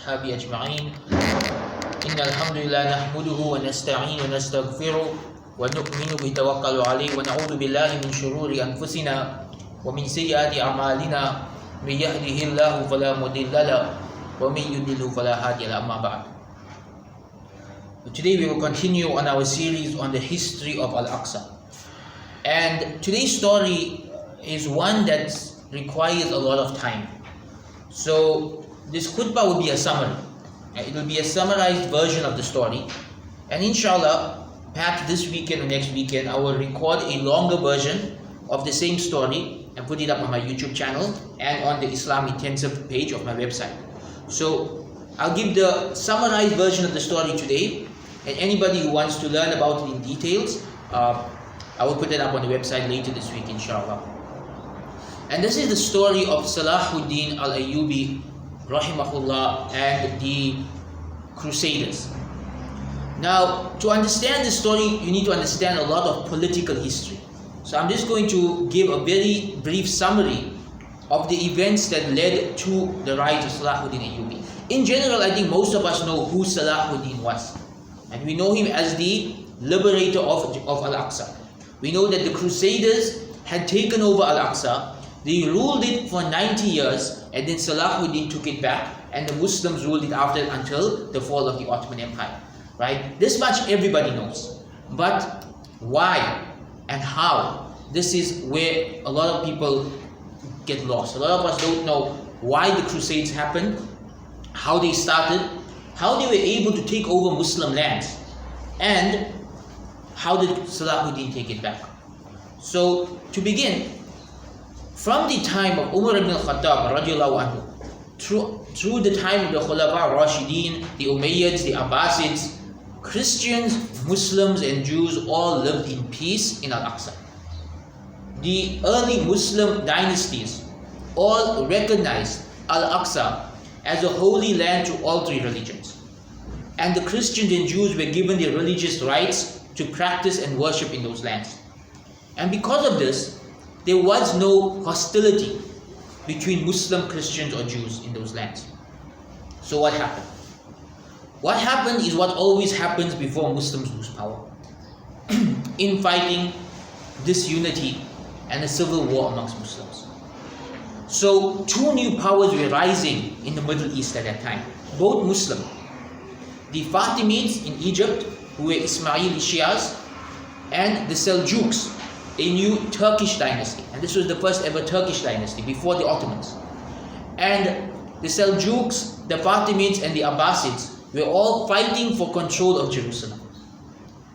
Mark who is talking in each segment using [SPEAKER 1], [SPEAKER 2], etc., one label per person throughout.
[SPEAKER 1] وأصحابه أجمعين إن الحمد لله نحمده ونستعين ونستغفره ونؤمن بتوكل عليه ونعوذ بالله من شرور أنفسنا ومن سيئات أعمالنا من يهده الله فلا مضل له ومن يضلل فلا هادي له أما بعد. Today we will continue on our series on the history of Al-Aqsa. And today's story is one that requires a lot of time. So this khutbah will be a summary. It will be a summarized version of the story. And inshallah, perhaps this weekend or next weekend, I will record a longer version of the same story and put it up on my YouTube channel and on the Islam Intensive page of my website. So I'll give the summarized version of the story today, and anybody who wants to learn about it in details, I will put it up on the website later this week, inshallah. And this is the story of Salahuddin al-Ayyubi, rahimahullah, and the Crusaders. Now, to understand this story, you need to understand a lot of political history. So I'm just going to give a very brief summary of the events that led to the rise of Salahuddin Ayyubi. In general, I think most of us know who Salahuddin was. And we know him as the liberator of Al-Aqsa. We know that the Crusaders had taken over Al-Aqsa. They ruled it for 90 years, and then Salahuddin took it back, and the Muslims ruled it after until the fall of the Ottoman Empire. Right? This much everybody knows. But why and how? This is where a lot of people get lost. A lot of us don't know why the Crusades happened, how they started, how they were able to take over Muslim lands, and how did Salahuddin take it back. So to begin, from the time of Umar ibn al-Khattab radiallahu anhu, through the time of the Khulafa Rashidin, the Umayyads, the Abbasids, Christians, Muslims and Jews all lived in peace in Al-Aqsa. The early Muslim dynasties all recognized Al-Aqsa as a holy land to all three religions. And the Christians and Jews were given their religious rights to practice and worship in those lands. And because of this, there was no hostility between Muslim, Christians or Jews in those lands. So what happened? What happened is what always happens before Muslims lose power. Infighting, disunity, and a civil war amongst Muslims. So two new powers were rising in the Middle East at that time, both Muslim. The Fatimids in Egypt, who were Ismail Shias, and the Seljuks, a new Turkish dynasty. And this was the first ever Turkish dynasty before the Ottomans. And the Seljuks, the Fatimids, and the Abbasids were all fighting for control of Jerusalem.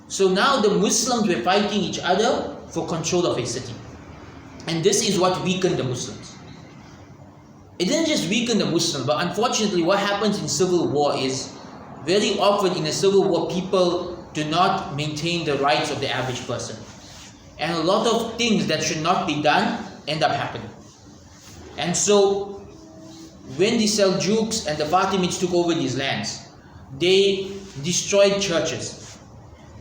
[SPEAKER 1] So now the Muslims were fighting each other for control of a city. And this is what weakened the Muslims. It didn't just weaken the Muslims, but unfortunately what happens in civil war is, very often in a civil war, people do not maintain the rights of the average person. And a lot of things that should not be done end up happening. And so, when the Seljuks and the Fatimids took over these lands, they destroyed churches.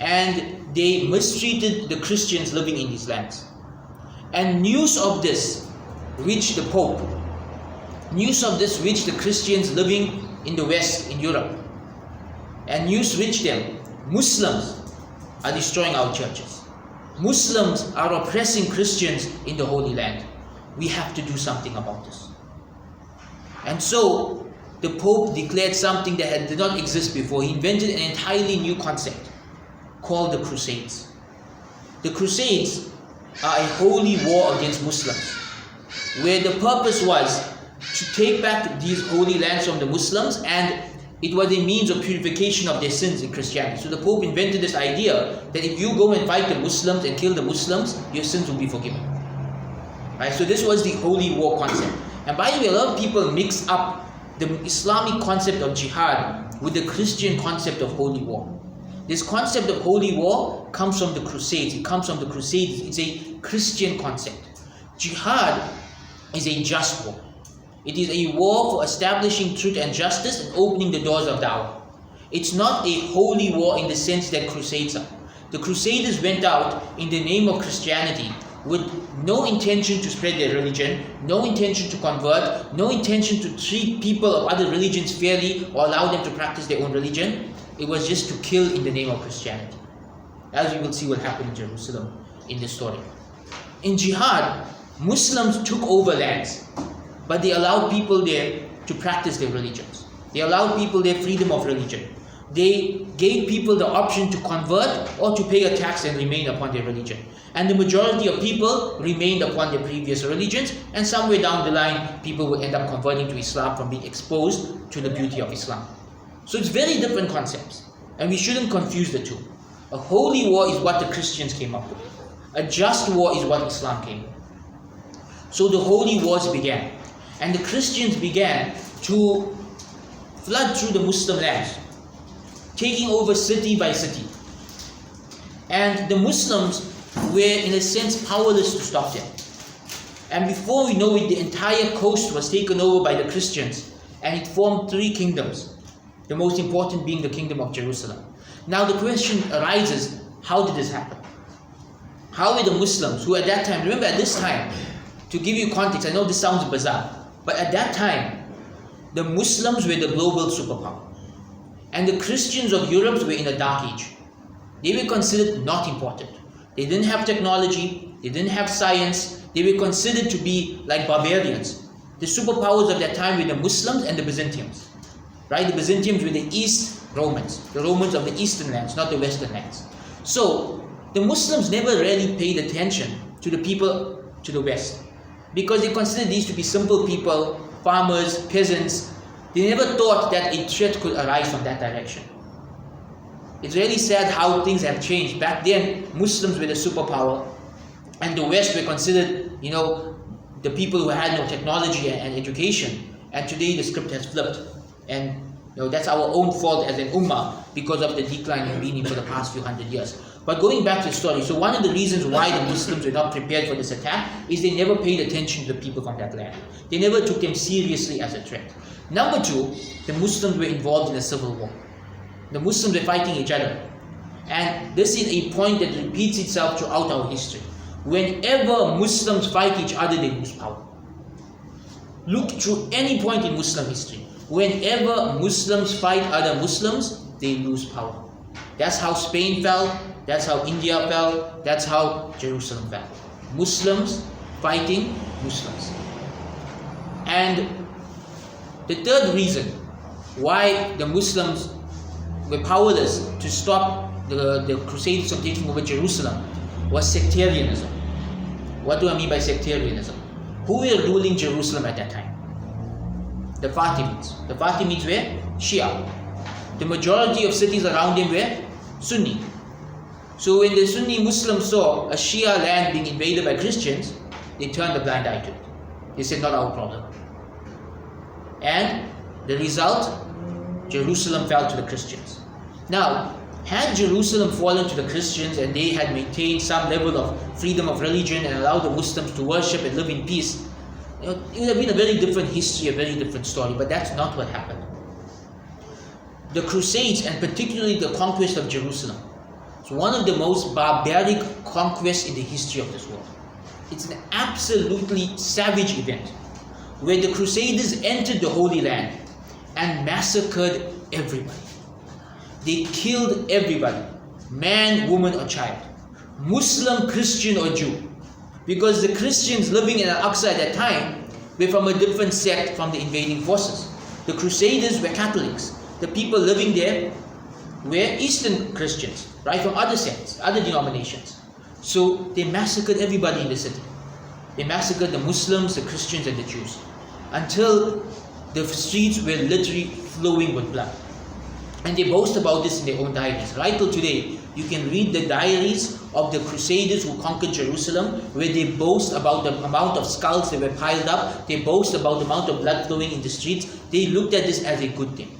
[SPEAKER 1] And they mistreated the Christians living in these lands. And news of this reached the Pope. News of this reached the Christians living in the West, in Europe. And news reached them. Muslims are destroying our churches. Muslims are oppressing Christians in the Holy Land. We have to do something about this. And so, the Pope declared something that did not exist before. He invented an entirely new concept called the Crusades. The Crusades are a holy war against Muslims, where the purpose was to take back these holy lands from the Muslims, and it was a means of purification of their sins in Christianity. So the Pope invented this idea that if you go and fight the Muslims and kill the Muslims, your sins will be forgiven. Right? So this was the holy war concept. And by the way, a lot of people mix up the Islamic concept of jihad with the Christian concept of holy war. This concept of holy war comes from the Crusades. It comes from the Crusades. It's a Christian concept. Jihad is a just war. It is a war for establishing truth and justice and opening the doors of da'wah. It's not a holy war in the sense that Crusades are. The Crusaders went out in the name of Christianity with no intention to spread their religion, no intention to convert, no intention to treat people of other religions fairly or allow them to practice their own religion. It was just to kill in the name of Christianity. As we will see what happened in Jerusalem in this story. In jihad, Muslims took over lands, but they allowed people there to practice their religions. They allowed people their freedom of religion. They gave people the option to convert or to pay a tax and remain upon their religion. And the majority of people remained upon their previous religions, and somewhere down the line, people will end up converting to Islam from being exposed to the beauty of Islam. So it's very different concepts, and we shouldn't confuse the two. A holy war is what the Christians came up with. A just war is what Islam came with. So the holy wars began, and the Christians began to flood through the Muslim lands, taking over city by city. And the Muslims were in a sense powerless to stop them. And before we know it, the entire coast was taken over by the Christians, and it formed three kingdoms, the most important being the kingdom of Jerusalem. Now the question arises, how did this happen? How were the Muslims, who at that time, remember at this time, to give you context, I know this sounds bizarre, but at that time, the Muslims were the global superpower. And the Christians of Europe were in a dark age. They were considered not important. They didn't have technology, they didn't have science, they were considered to be like barbarians. The superpowers of that time were the Muslims and the Byzantians. Right? The Byzantians were the East Romans, the Romans of the eastern lands, not the western lands. So, the Muslims never really paid attention to the people to the west, because they considered these to be simple people, farmers, peasants. They never thought that a threat could arise from that direction. It's really sad how things have changed. Back then, Muslims were the superpower, and the West were considered, the people who had no technology and education. And today the script has flipped, and that's our own fault as an ummah because of the decline in meaning for the past few hundred years. But going back to the story, so one of the reasons why the Muslims were not prepared for this attack is they never paid attention to the people from that land. They never took them seriously as a threat. Number two, the Muslims were involved in a civil war. The Muslims were fighting each other. And this is a point that repeats itself throughout our history. Whenever Muslims fight each other, they lose power. Look through any point in Muslim history. Whenever Muslims fight other Muslims, they lose power. That's how Spain fell, that's how India fell, that's how Jerusalem fell. Muslims fighting Muslims. And the third reason why the Muslims were powerless to stop the Crusades from taking over Jerusalem was sectarianism. What do I mean by sectarianism? Who were ruling Jerusalem at that time? The Fatimids. The Fatimids were Shia. The majority of cities around them were Sunni. So when the Sunni Muslims saw a Shia land being invaded by Christians, they turned a blind eye to it. They said, not our problem. And the result, Jerusalem fell to the Christians. Now, had Jerusalem fallen to the Christians and they had maintained some level of freedom of religion and allowed the Muslims to worship and live in peace, it would have been a very different history, a very different story, but that's not what happened. The Crusades, and particularly the conquest of Jerusalem, is one of the most barbaric conquests in the history of this world. It's an absolutely savage event where the Crusaders entered the Holy Land and massacred everybody. They killed everybody, man, woman or child, Muslim, Christian or Jew. Because the Christians living in Al-Aqsa at that time were from a different sect from the invading forces. The Crusaders were Catholics. The people living there were Eastern Christians, right, from other sects, other denominations. So they massacred everybody in the city. They massacred the Muslims, the Christians and the Jews, until the streets were literally flowing with blood. And they boast about this in their own diaries. Right till today, you can read the diaries of the Crusaders who conquered Jerusalem, where they boast about the amount of skulls that were piled up. They boast about the amount of blood flowing in the streets. They looked at this as a good thing.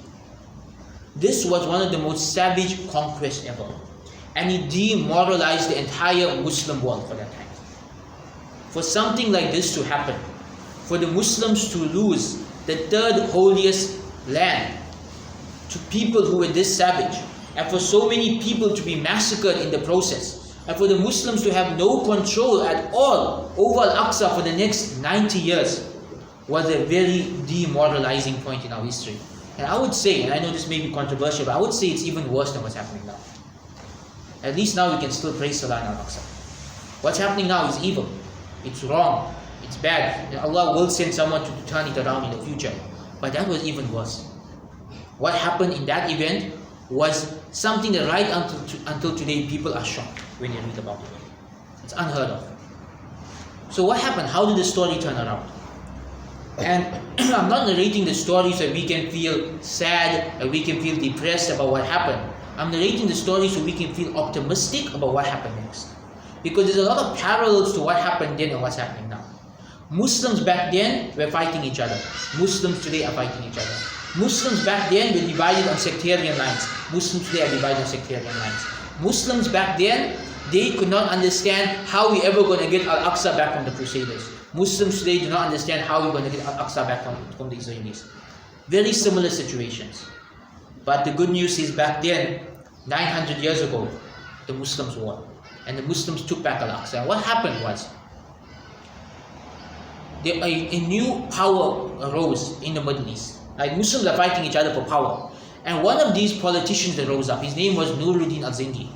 [SPEAKER 1] This was one of the most savage conquests ever. And it demoralized the entire Muslim world for that time. For something like this to happen, for the Muslims to lose the third holiest land to people who were this savage, and for so many people to be massacred in the process, and for the Muslims to have no control at all over Al-Aqsa for the next 90 years was a very demoralizing point in our history. And I would say, and I know this may be controversial, but I would say it's even worse than what's happening now. At least now we can still praise Salah in Al-Aqsa. What's happening now is evil. It's wrong. It's bad. And Allah will send someone to turn it around in the future. But that was even worse. What happened in that event was something that right until today people are shocked when they read about it. It's unheard of. So what happened? How did the story turn around? And I'm not narrating the story so we can feel sad or we can feel depressed about what happened. I'm narrating the story so we can feel optimistic about what happened next. Because there's a lot of parallels to what happened then and what's happening now. Muslims back then were fighting each other. Muslims today are fighting each other. Muslims back then were divided on sectarian lines. Muslims today are divided on sectarian lines. Muslims back then, they could not understand how we ever going to get Al-Aqsa back from the Crusaders. Muslims today do not understand how we're going to get Al-Aqsa back from the Israelis. Very similar situations. But the good news is back then, 900 years ago, the Muslims won. And the Muslims took back Al-Aqsa. And what happened was, a new power arose in the Middle East. Like Muslims are fighting each other for power. And one of these politicians that rose up, his name was Nuruddin al-Zindi.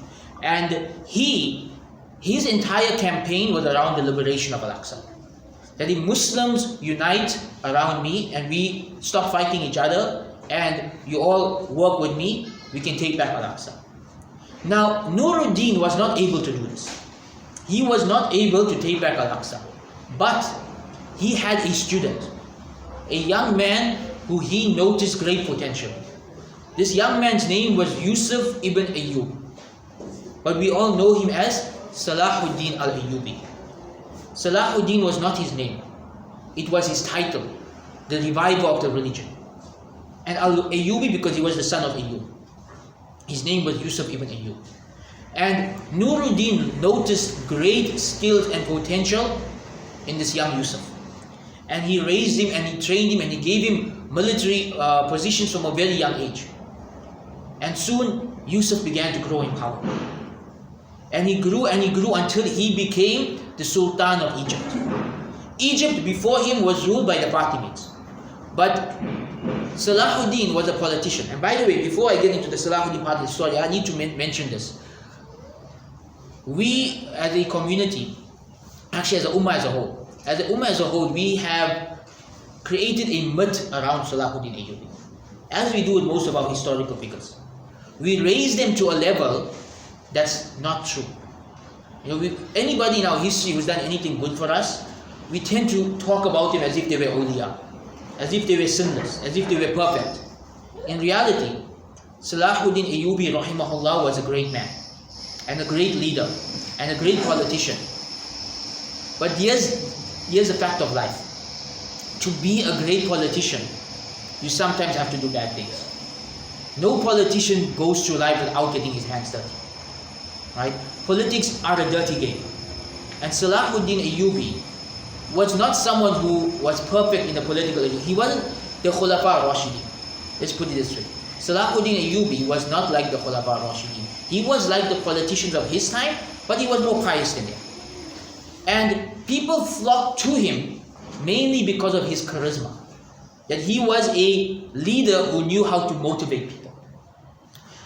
[SPEAKER 1] And his entire campaign was around the liberation of Al-Aqsa. That the Muslims unite around me and we stop fighting each other and you all work with me, we can take back Al-Aqsa. Now, Nuruddin was not able to do this. He was not able to take back Al-Aqsa. But he had a student, a young man who he noticed great potential. This young man's name was Yusuf ibn Ayyub. But we all know him as Salahuddin al-Ayyubi. Salahuddin was not his name. It was his title, the reviver of the religion. And al-Ayyubi because he was the son of Ayyub. His name was Yusuf ibn Ayyub. And Nuruddin noticed great skills and potential in this young Yusuf. And he raised him and he trained him and he gave him military positions from a very young age. And soon Yusuf began to grow in power. And he grew until he became the Sultan of Egypt. Egypt before him was ruled by the Fatimids. But Salahuddin was a politician. And by the way, before I get into the Salahuddin part of the story, I need to mention this. We as a community, actually as a ummah as a whole, we have created a myth around Salahuddin Ayyubi. As we do with most of our historical figures. We raise them to a level that's not true. Anybody in our history who's done anything good for us, we tend to talk about them as if they were awliya, as if they were sinless, as if they were perfect. In reality, Salahuddin Ayyubi rahimahullah was a great man, and a great leader, and a great politician. But here's a fact of life. To be a great politician, you sometimes have to do bad things. No politician goes through life without getting his hands dirty. Right? Politics are a dirty game. And Salahuddin Ayyubi was not someone who was perfect in the political area. He wasn't the Khulafa Rashidin. Let's put it this way. Salahuddin Ayyubi was not like the Khulafa Rashidin. He was like the politicians of his time, but he was more pious than them. And people flocked to him mainly because of his charisma. That he was a leader who knew how to motivate people.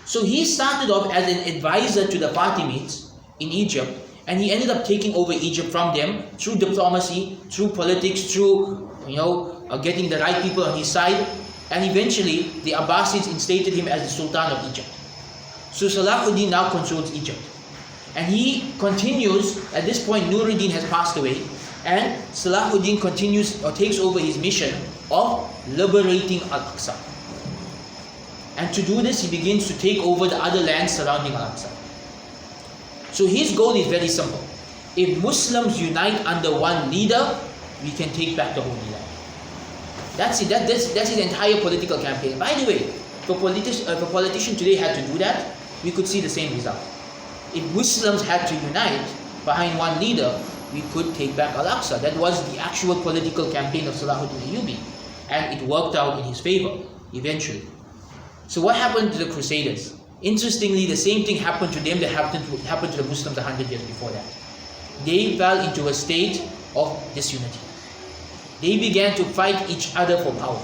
[SPEAKER 1] So he started off as an advisor to the Fatimids in Egypt, and he ended up taking over Egypt from them through diplomacy, through politics, through getting the right people on his side, and eventually the Abbasids instated him as the Sultan of Egypt. So Salahuddin now controls Egypt. And he continues, at this point Nuruddin has passed away, and Salahuddin continues or takes over his mission of liberating Al-Aqsa. And to do this, he begins to take over the other lands surrounding Al-Aqsa. So his goal is very simple. If Muslims unite under one leader, we can take back the Holy Land. That's it. That's his entire political campaign. By the way, if a politician today had to do that, we could see the same result. If Muslims had to unite behind one leader, we could take back Al-Aqsa. That was the actual political campaign of Salahuddin Ayyubi. And it worked out in his favor, eventually. So what happened to the Crusaders? Interestingly, the same thing happened to them that happened to the Muslims 100 years before that. They fell into a state of disunity. They began to fight each other for power.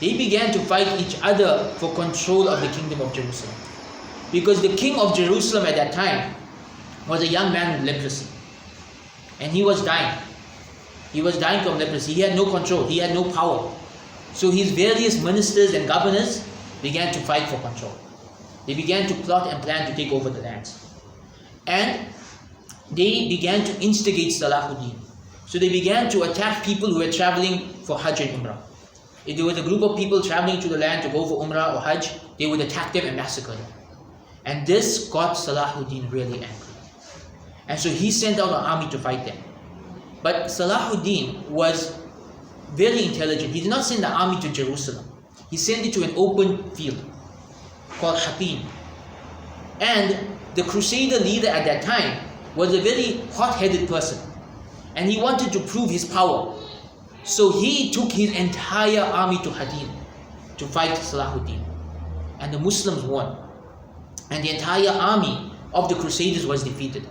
[SPEAKER 1] They began to fight each other for control of the kingdom of Jerusalem. Because the king of Jerusalem at that time was a young man with leprosy. And he was dying. He was dying from leprosy. He had no control. He had no power. So his various ministers and governors began to fight for control. They began to plot and plan to take over the lands. And they began to instigate Salahuddin. So they began to attack people who were traveling for Hajj and Umrah. If there was a group of people traveling to the land to go for Umrah or Hajj, they would attack them and massacre them. And this got Salahuddin really angry. And so he sent out an army to fight them. But Salahuddin was very intelligent. He did not send the army to Jerusalem. He sent it to an open field called Hatim. And the crusader leader at that time was a very hot-headed person. And he wanted to prove his power. So he took his entire army to Hatim to fight Salahuddin. And the Muslims won. And the entire army of the Crusaders was defeated.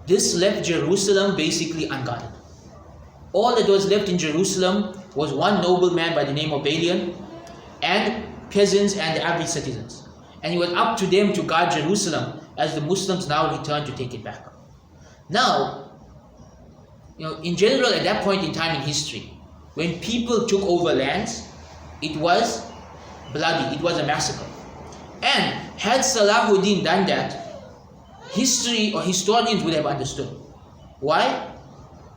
[SPEAKER 1] This left Jerusalem basically unguarded. All that was left in Jerusalem was one nobleman by the name of Balian and peasants and the average citizens. And it was up to them to guard Jerusalem as the Muslims now returned to take it back. Now, in general, at that point in time in history, when people took over lands, it was bloody, it was a massacre. And had Salahuddin done that, history or historians would have understood. Why?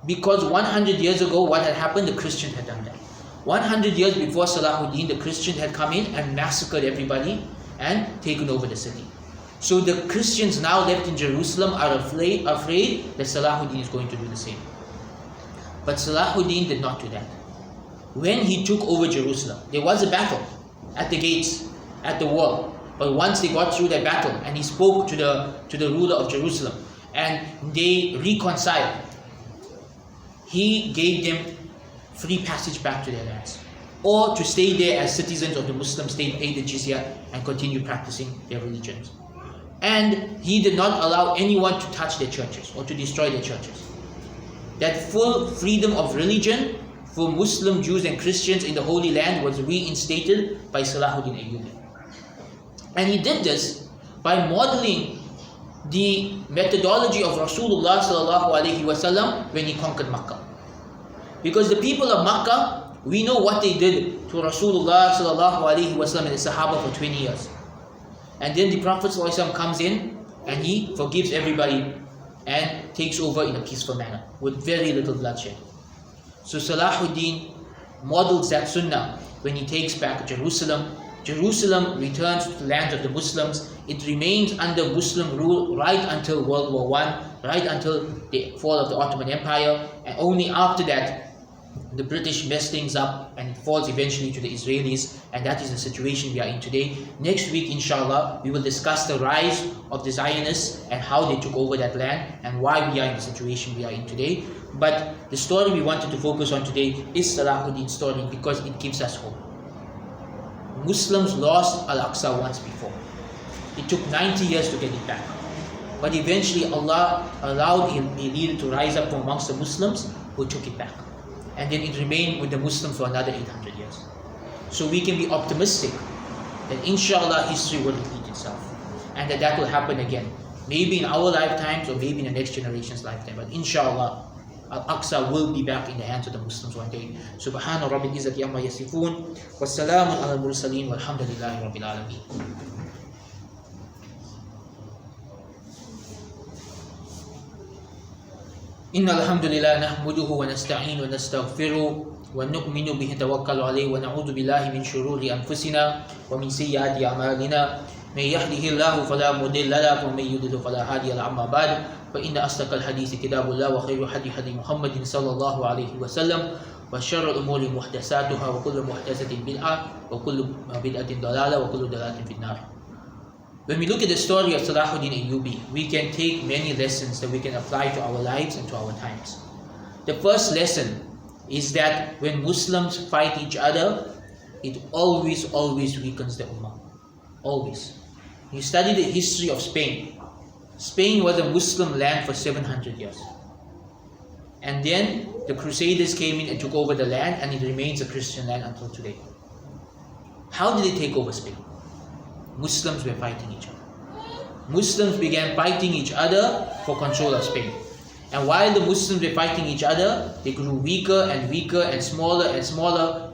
[SPEAKER 1] Because 100 years ago, what had happened, the Christians had done that. 100 years before Salahuddin, the Christians had come in and massacred everybody and taken over the city. So the Christians now left in Jerusalem are afraid that Salahuddin is going to do the same. But Salahuddin did not do that. When he took over Jerusalem, there was a battle at the gates, at the wall. But once they got through that battle and he spoke to the ruler of Jerusalem and they reconciled, he gave them free passage back to their lands, or to stay there as citizens of the Muslim state, pay the jizya and continue practicing their religions. And he did not allow anyone to touch their churches or to destroy their churches. That full freedom of religion for Muslim, Jews and Christians in the Holy Land was reinstated by Salahuddin Ayyubi. And he did this by modeling the methodology of Rasulullah sallallahu alaihi wasallam when he conquered Makkah. Because the people of Makkah, we know what they did to Rasulullah sallallahu alaihi wasallam and the Sahaba for 20 years. And then the Prophet sallallahu alaihi wasallam comes in and he forgives everybody and takes over in a peaceful manner with very little bloodshed. So Salahuddin models that sunnah when he takes back Jerusalem. Jerusalem returns to the land of the Muslims. It remains under Muslim rule right until World War I, right until the fall of the Ottoman Empire, and only after that the British mess things up and it falls eventually to the Israelis, and that is the situation we are in today. Next week, inshallah, we will discuss the rise of the Zionists and how they took over that land and why we are in the situation we are in today. But the story we wanted to focus on today is Salahuddin's story because it gives us hope. Muslims lost Al-Aqsa once before. It took 90 years to get it back. But eventually Allah allowed a leader to rise up from amongst the Muslims who took it back. And then it remained with the Muslims for another 800 years. So we can be optimistic that inshallah history will repeat itself. And that will happen again. Maybe in our lifetimes or maybe in the next generation's lifetime. But inshallah, Al-Aqsa will be back in the hands of the Muslims one day. Subhana rabbil izzati amma yasifun. Wassalamun ala al-mursaleen walhamdulillahi rabbil alameen. إن الحمد لله نحمده ونستعين ونستغفره ونؤمن به نتوكل عليه ونعوذ بالله من شرور أنفسنا ومن سيئات أعمالنا من يهده الله فلا مضل له ومن يضلل فلا هادي له أما بعد فإن أصدق الحديث كتاب الله وخير هدي محمد صلى الله عليه وسلم وشر الأمور محدثاتها وكل محدثة بدعة وكل بدعة ضلالة وكل ضلالة في النار. When we look at the story of Salahuddin Ayyubi, we can take many lessons that we can apply to our lives and to our times. The first lesson is that when Muslims fight each other, it always weakens the Ummah. Always. You study the history of Spain. Spain was a Muslim land for 700 years. And then the Crusaders came in and took over the land, and it remains a Christian land until today. How did they take over Spain? Muslims were fighting each other. Muslims began fighting each other for control of Spain. And while the Muslims were fighting each other, they grew weaker and weaker and smaller,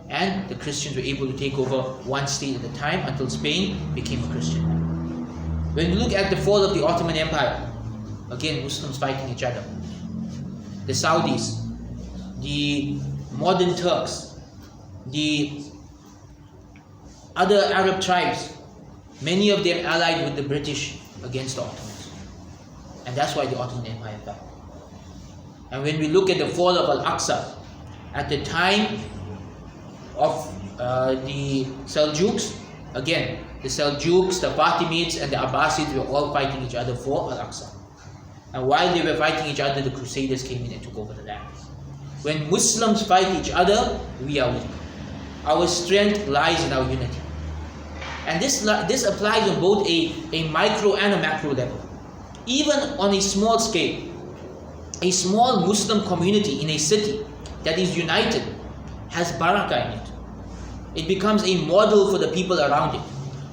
[SPEAKER 1] and the Christians were able to take over one state at a time until Spain became a Christian land. When we look at the fall of the Ottoman Empire, again, Muslims fighting each other. The Saudis, the modern Turks, the other Arab tribes, many of them allied with the British against the Ottomans. And that's why the Ottoman Empire fell. And when we look at the fall of Al-Aqsa, at the time of the Seljuks, again, the Seljuks, the Fatimids, and the Abbasids were all fighting each other for Al-Aqsa. And while they were fighting each other, the Crusaders came in and took over the land. When Muslims fight each other, we are weak. Our strength lies in our unity. And this applies on both a micro and a macro level. Even on a small scale, a small Muslim community in a city that is united has barakah in it. It becomes a model for the people around it.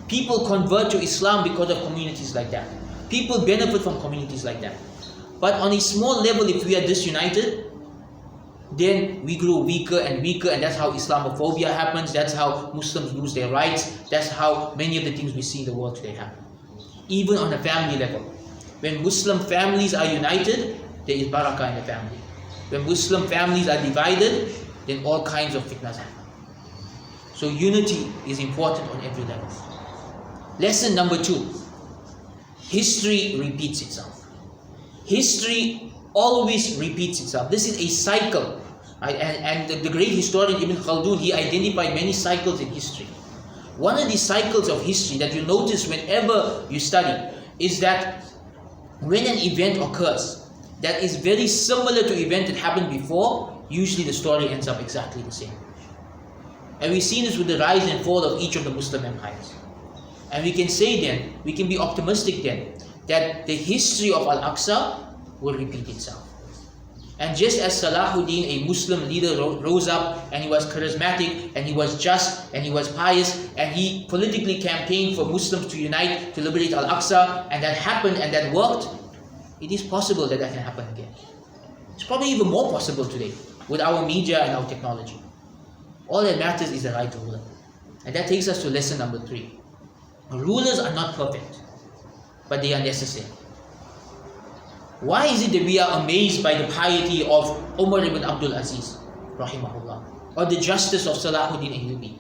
[SPEAKER 1] People convert to Islam because of communities like that. People benefit from communities like that. But on a small level, if we are disunited, then we grow weaker and weaker, and that's how Islamophobia happens. That's how Muslims lose their rights. That's how many of the things we see in the world today happen. Even on a family level. When Muslim families are united, there is barakah in the family. When Muslim families are divided, then all kinds of fitnas happen. So unity is important on every level. Lesson number 2. History repeats itself. History always repeats itself. This is a cycle. Right? And the great historian Ibn Khaldun, he identified many cycles in history. One of the cycles of history that you notice whenever you study is that when an event occurs that is very similar to an event that happened before, usually the story ends up exactly the same. And we've seen this with the rise and fall of each of the Muslim empires. And we can say then, we can be optimistic then, that the history of Al-Aqsa will repeat itself. And just as Salahuddin, a Muslim leader, rose up and he was charismatic and he was just and he was pious and he politically campaigned for Muslims to unite to liberate Al-Aqsa, and that happened and that worked, it is possible that that can happen again. It's probably even more possible today with our media and our technology. All that matters is the right ruler. And that takes us to lesson number 3. Rulers are not perfect, but they are necessary. Why is it that we are amazed by the piety of Umar ibn Abdul Aziz, rahimahullah, or the justice of Salahuddin Ayyubi?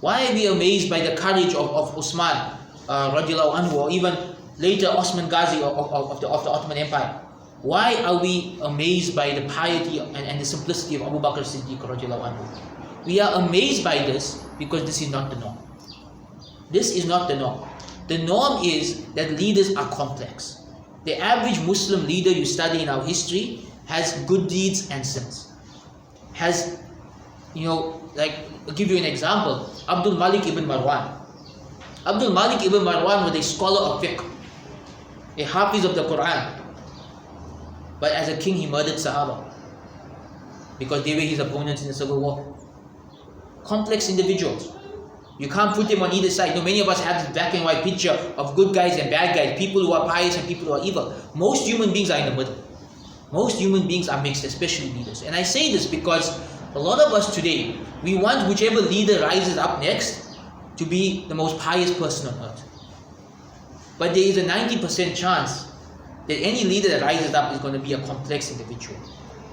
[SPEAKER 1] Why are we amazed by the courage of Usman, radiallahu anhu, or even later Osman Ghazi of the Ottoman Empire? Why are we amazed by the piety and the simplicity of Abu Bakr Siddiq, radiallahu anhu? We are amazed by this because this is not the norm. This is not the norm. The norm is that leaders are complex. The average Muslim leader you study in our history has good deeds and sins. Has, like, I'll give you an example. Abdul Malik ibn Marwan. Abdul Malik ibn Marwan was a scholar of fiqh, a hafiz of the Quran. But as a king, he murdered Sahaba because they were his opponents in the civil war. Complex individuals. You can't put them on either side. Many of us have this black and white picture of good guys and bad guys, people who are pious and people who are evil. Most human beings are in the middle. Most human beings are mixed, especially leaders. And I say this because a lot of us today, we want whichever leader rises up next to be the most pious person on earth. But there is a 90% chance that any leader that rises up is going to be a complex individual.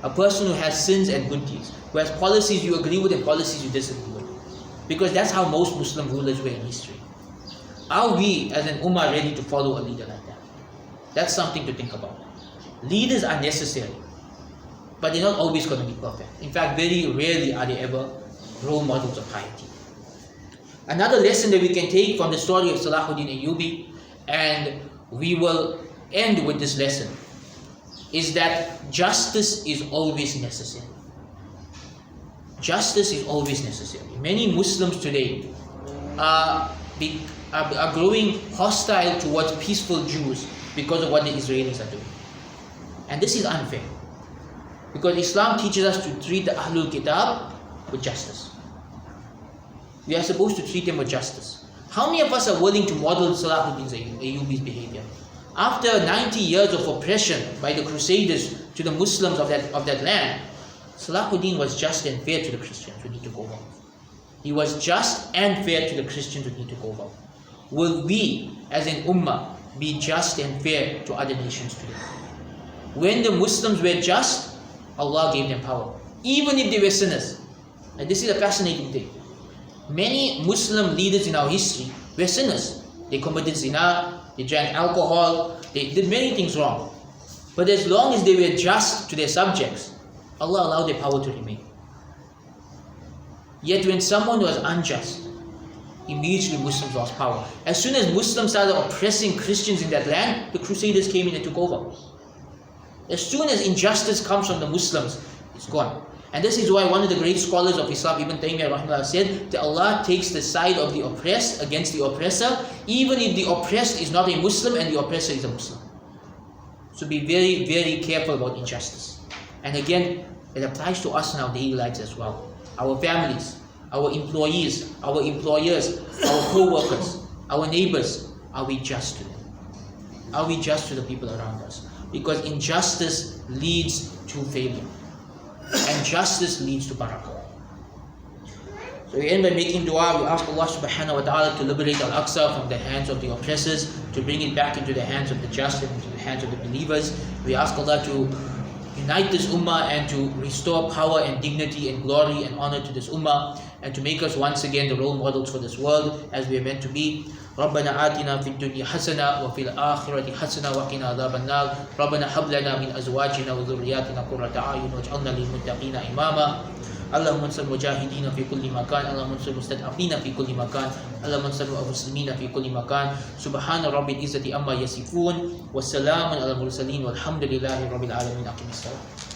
[SPEAKER 1] A person who has sins and good deeds, who has policies you agree with and policies you disagree with. Because that's how most Muslim rulers were in history. Are we as an ummah ready to follow a leader like that? That's something to think about. Leaders are necessary, but they're not always going to be perfect. In fact, very rarely are they ever role models of piety. Another lesson that we can take from the story of Salahuddin Ayyubi, and we will end with this lesson, is that justice is always necessary. Justice is always necessary. Many Muslims today are are growing hostile towards peaceful Jews because of what the Israelis are doing. And this is unfair. Because Islam teaches us to treat the Ahlul Kitab with justice. We are supposed to treat them with justice. How many of us are willing to model Salahuddin's Ayyubi's behavior? After 90 years of oppression by the Crusaders to the Muslims of that land, Salahuddin was just and fair to the Christians who need to go over. He was just and fair to the Christians who need to go over. Will we, as an ummah, be just and fair to other nations today? When the Muslims were just, Allah gave them power, even if they were sinners. And this is a fascinating thing. Many Muslim leaders in our history were sinners. They committed zina, they drank alcohol, they did many things wrong. But as long as they were just to their subjects, Allah allowed their power to remain. Yet when someone was unjust, immediately Muslims lost power. As soon as Muslims started oppressing Christians in that land, the Crusaders came in and took over. As soon as injustice comes from the Muslims, it's gone. And this is why one of the great scholars of Islam, Ibn Taymiyyah rahimahullah, said that Allah takes the side of the oppressed against the oppressor, even if the oppressed is not a Muslim and the oppressor is a Muslim. So be very, very careful about injustice. And again, it applies to us in our daily lives as well. Our families, our employees, our employers, our co-workers, our neighbors, are we just to them? Are we just to the people around us? Because injustice leads to failure. And justice leads to barakah. So we end by making dua. We ask Allah subhanahu wa ta'ala to liberate Al-Aqsa from the hands of the oppressors, to bring it back into the hands of the just and into the hands of the believers. We ask Allah to unite this ummah and to restore power and dignity and glory and honor to this ummah, and to make us once again the role models for this world as we are meant to be. ربنا آتنا في الدنيا حسنة وفي الآخرة حسنة وقنا عذاب النار ربنا هب لنا من أزواجنا وذرياتنا قرة أعين واجعلنا للمتقين إماما اللهم انصر المجاهدين في كل مكان اللهم انصر المستضعفين في كل مكان اللهم انصر المسلمين في كل مكان سبحان رب العزة عما يصفون والسلام على المرسلين والحمد لله رب العالمين. أقم الصلاة.